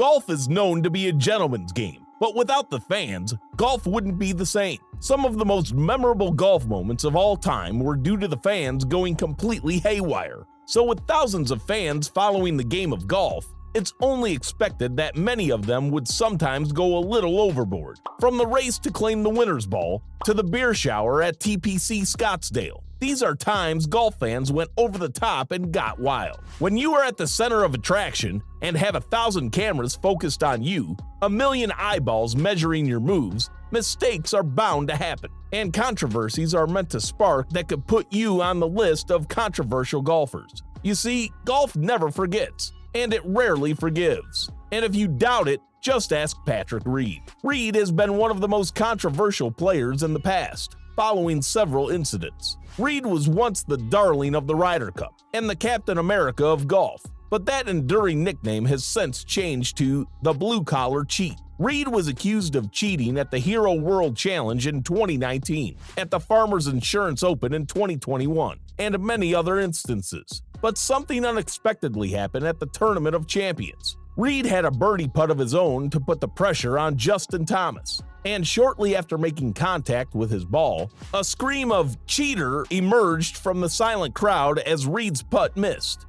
Golf is known to be a gentleman's game, but without the fans, golf wouldn't be the same. Some of the most memorable golf moments of all time were due to the fans going completely haywire. So with thousands of fans following the game of golf, it's only expected that many of them would sometimes go a little overboard. From the race to claim the winner's ball, to the beer shower at TPC Scottsdale, these are times golf fans went over the top and got wild. When you are at the center of attraction and have 1,000 cameras focused on you, 1,000,000 eyeballs measuring your moves, mistakes are bound to happen, and controversies are meant to spark that could put you on the list of controversial golfers. You see, golf never forgets, and it rarely forgives. And if you doubt it, just ask Patrick Reed. Reed has been one of the most controversial players in the past, following several incidents. Reed was once the darling of the Ryder Cup and the Captain America of golf, but that enduring nickname has since changed to the blue-collar cheat. Reed was accused of cheating at the Hero World Challenge in 2019, at the Farmers Insurance Open in 2021, and many other instances. But something unexpectedly happened at the Tournament of Champions. Reed had a birdie putt of his own to put the pressure on Justin Thomas, and shortly after making contact with his ball, a scream of "cheater" emerged from the silent crowd as Reed's putt missed.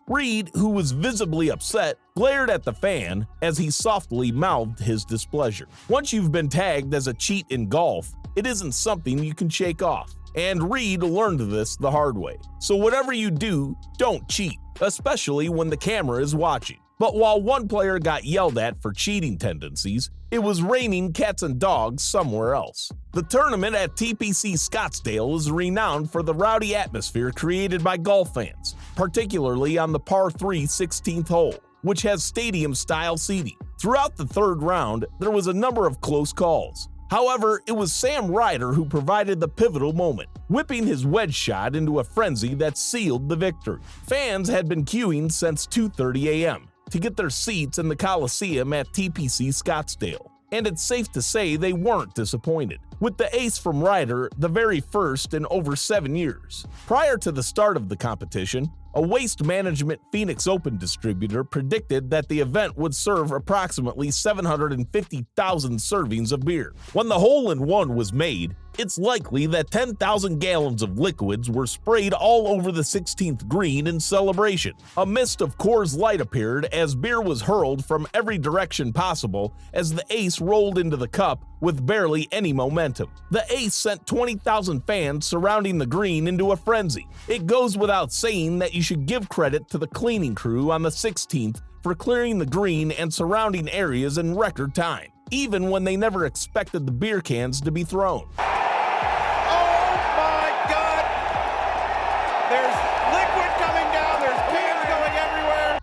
Reed, who was visibly upset, glared at the fan as he softly mouthed his displeasure. Once you've been tagged as a cheat in golf, it isn't something you can shake off. And Reed learned this the hard way. So whatever you do, don't cheat, especially when the camera is watching. But while one player got yelled at for cheating tendencies, it was raining cats and dogs somewhere else. The tournament at TPC Scottsdale is renowned for the rowdy atmosphere created by golf fans, particularly on the par 3 16th hole, which has stadium-style seating. Throughout the third round, there was a number of close calls. However, it was Sam Ryder who provided the pivotal moment, whipping his wedge shot into a frenzy that sealed the victory. Fans had been queuing since 2:30 a.m. to get their seats in the Coliseum at TPC Scottsdale, and it's safe to say they weren't disappointed, with the ace from Ryder the very first in over 7 years. Prior to the start of the competition, a Waste Management Phoenix Open distributor predicted that the event would serve approximately 750,000 servings of beer. When the hole-in-one was made, it's likely that 10,000 gallons of liquids were sprayed all over the 16th green in celebration. A mist of Coors Light appeared as beer was hurled from every direction possible as the ace rolled into the cup with barely any momentum. The ace sent 20,000 fans surrounding the green into a frenzy. It goes without saying that you should give credit to the cleaning crew on the 16th for clearing the green and surrounding areas in record time, even when they never expected the beer cans to be thrown.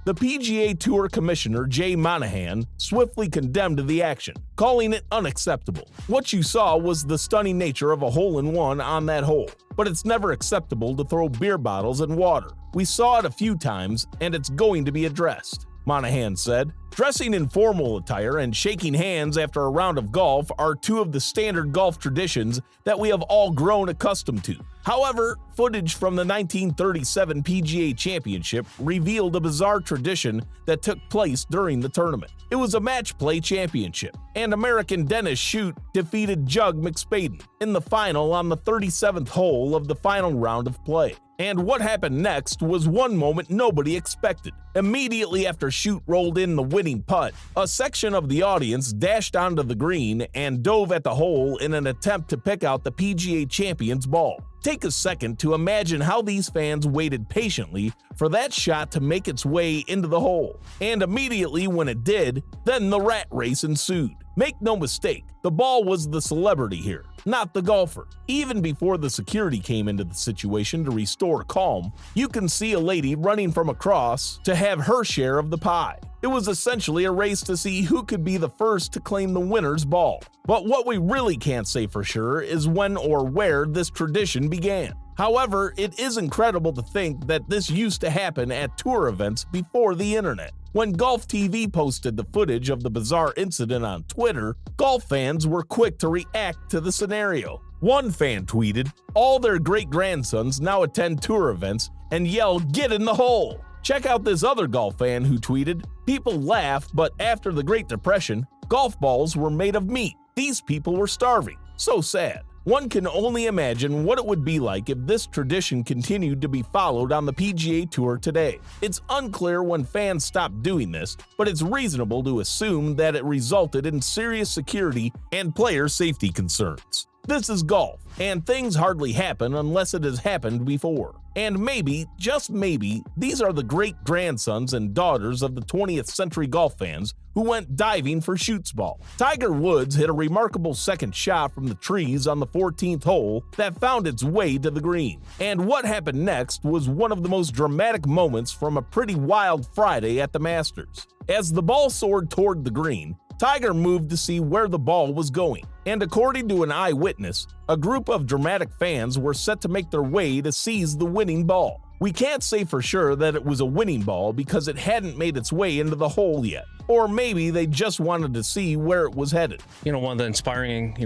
The PGA Tour Commissioner Jay Monahan swiftly condemned the action, calling it unacceptable. What you saw was the stunning nature of a hole-in-one on that hole, but it's never acceptable to throw beer bottles and water. We saw it a few times, and it's going to be addressed, Monahan said. Dressing in formal attire and shaking hands after a round of golf are two of the standard golf traditions that we have all grown accustomed to. However, footage from the 1937 PGA Championship revealed a bizarre tradition that took place during the tournament. It was a match play championship, and American Dennis Shute defeated Jug McSpaden in the final on the 37th hole of the final round of play. And what happened next was one moment nobody expected. Immediately after Shute rolled in the winning putt, a section of the audience dashed onto the green and dove at the hole in an attempt to pick out the PGA champion's ball. Take a second to imagine how these fans waited patiently for that shot to make its way into the hole. And immediately when it did, then the rat race ensued. Make no mistake, the ball was the celebrity here, not the golfer. Even before the security came into the situation to restore calm, you can see a lady running from across to have her share of the pie. It was essentially a race to see who could be the first to claim the winner's ball. But what we really can't say for sure is when or where this tradition began. However, it is incredible to think that this used to happen at tour events before the internet. When Golf TV posted the footage of the bizarre incident on Twitter, golf fans were quick to react to the scenario. One fan tweeted, "All their great-grandsons now attend tour events and yell, "Get in the hole!" Check out this other golf fan who tweeted, "People laugh, but after the Great Depression, golf balls were made of meat. These people were starving. So sad." One can only imagine what it would be like if this tradition continued to be followed on the PGA Tour today. It's unclear when fans stopped doing this, but it's reasonable to assume that it resulted in serious security and player safety concerns. This is golf, and things hardly happen unless it has happened before. And maybe, just maybe, these are the great-grandsons and daughters of the 20th century golf fans who went diving for Shoots ball. Tiger Woods hit a remarkable second shot from the trees on the 14th hole that found its way to the green. And what happened next was one of the most dramatic moments from a pretty wild Friday at the Masters. As the ball soared toward the green, Tiger moved to see where the ball was going, and according to an eyewitness, a group of dramatic fans were set to make their way to seize the winning ball. We can't say for sure that it was a winning ball because it hadn't made its way into the hole yet, or maybe they just wanted to see where it was headed. One of the inspiring,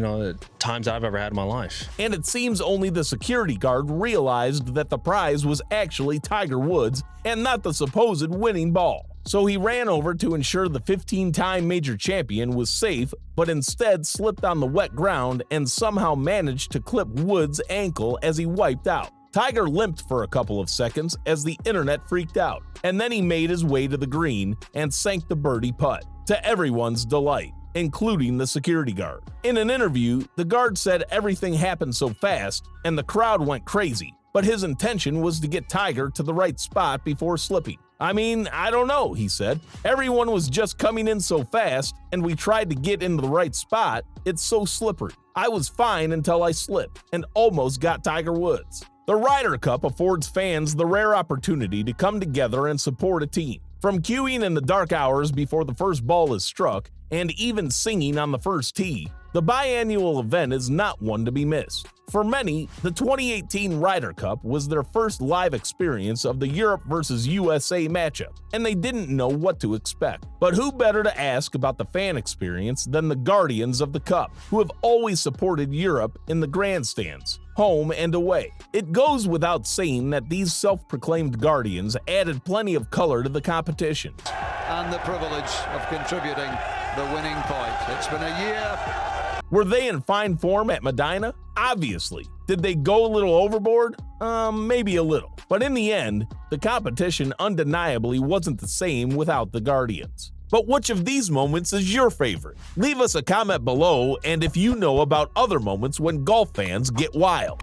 times I've ever had in my life. And it seems only the security guard realized that the prize was actually Tiger Woods and not the supposed winning ball. So he ran over to ensure the 15-time major champion was safe, but instead slipped on the wet ground and somehow managed to clip Woods' ankle as he wiped out. Tiger limped for a couple of seconds as the internet freaked out, and then he made his way to the green and sank the birdie putt, to everyone's delight, including the security guard. In an interview, the guard said everything happened so fast and the crowd went crazy, but his intention was to get Tiger to the right spot before slipping. "I mean, I don't know," he said. "Everyone was just coming in so fast, and we tried to get into the right spot. It's so slippery. I was fine until I slipped and almost got Tiger Woods." The Ryder Cup affords fans the rare opportunity to come together and support a team. From queuing in the dark hours before the first ball is struck, and even singing on the first tee, the biannual event is not one to be missed. For many, the 2018 Ryder Cup was their first live experience of the Europe vs. USA matchup, and they didn't know what to expect. But who better to ask about the fan experience than the guardians of the Cup, who have always supported Europe in the grandstands, home and away. It goes without saying that these self-proclaimed guardians added plenty of color to the competition. And the privilege of contributing the winning point. It's been a year. Were they in fine form at Medina? Obviously. Did they go a little overboard? Maybe a little. But in the end, the competition undeniably wasn't the same without the Guardians. But which of these moments is your favorite? Leave us a comment below, and if you know about other moments when golf fans get wild.